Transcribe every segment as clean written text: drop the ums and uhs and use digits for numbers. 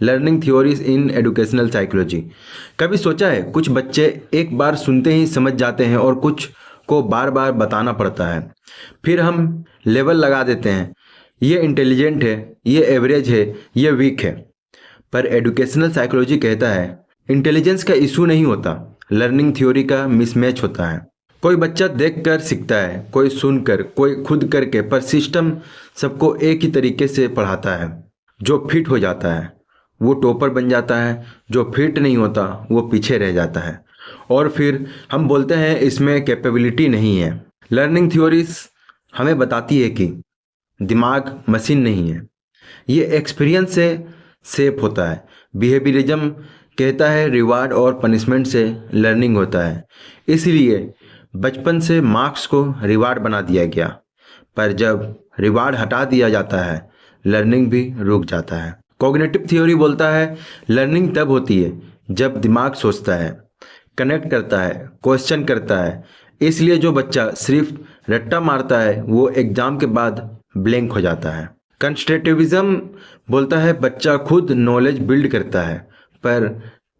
Learning theories in educational psychology. कभी सोचा है कुछ बच्चे एक बार सुनते ही समझ जाते हैं और कुछ को बार बार बताना पड़ता है। फिर हम लेवल लगा देते हैं, ये इंटेलिजेंट है, ये एवरेज है, ये वीक है। पर एजुकेशनल साइकोलॉजी कहता है इंटेलिजेंस का इशू नहीं होता, लर्निंग थ्योरी का मिसमैच होता है। कोई बच्चा देख कर सीखता है, कोई सुनकर, कोई खुद करके, पर सिस्टम सबको एक ही तरीके से पढ़ाता है। जो फिट हो जाता है वो टॉपर बन जाता है, जो फिट नहीं होता वो पीछे रह जाता है। और फिर हम बोलते हैं इसमें कैपेबिलिटी नहीं है। लर्निंग थ्योरीज हमें बताती है कि दिमाग मशीन नहीं है, ये एक्सपीरियंस से शेप होता है। बिहेवियरिज्म कहता है रिवार्ड और पनिशमेंट से लर्निंग होता है, इसलिए बचपन से मार्क्स को रिवार्ड बना दिया गया। पर जब रिवार्ड हटा दिया जाता है लर्निंग भी रुक जाता है। कॉग्निटिव थ्योरी बोलता है लर्निंग तब होती है जब दिमाग सोचता है, कनेक्ट करता है, क्वेश्चन करता है। इसलिए जो बच्चा सिर्फ रट्टा मारता है वो एग्जाम के बाद ब्लैंक हो जाता है। कंस्ट्रक्टिविज्म बोलता है बच्चा खुद नॉलेज बिल्ड करता है, पर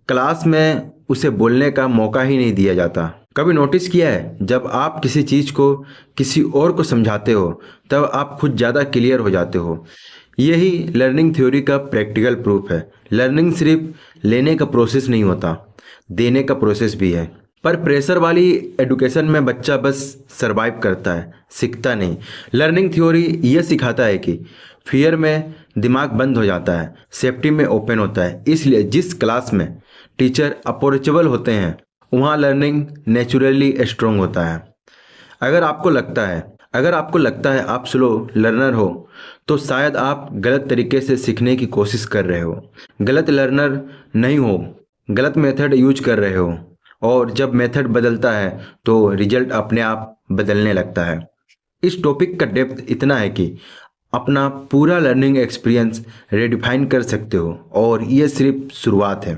क्लास में उसे बोलने का मौका ही नहीं दिया जाता। कभी नोटिस किया है जब आप किसी चीज़ को किसी और को समझाते हो तब आप खुद ज़्यादा क्लियर हो जाते हो। यही लर्निंग थ्योरी का प्रैक्टिकल प्रूफ है। लर्निंग सिर्फ लेने का प्रोसेस नहीं होता, देने का प्रोसेस भी है। पर प्रेशर वाली एजुकेशन में बच्चा बस सरवाइव करता है, सीखता नहीं। लर्निंग थ्योरी ये सिखाता है कि फियर में दिमाग बंद हो जाता है, सेफ्टी में ओपन होता है। इसलिए जिस क्लास में टीचर अप्रोचेबल होते हैं वहाँ लर्निंग नेचुरली स्ट्रॉन्ग होता है। अगर आपको लगता है आप स्लो लर्नर हो तो शायद आप गलत तरीके से सीखने की कोशिश कर रहे हो। गलत लर्नर नहीं हो, गलत मेथड यूज कर रहे हो। और जब मेथड बदलता है तो रिजल्ट अपने आप बदलने लगता है। इस टॉपिक का डेप्थ इतना है कि अपना पूरा लर्निंग एक्सपीरियंस रिडिफाइन कर सकते हो, और ये सिर्फ शुरुआत है।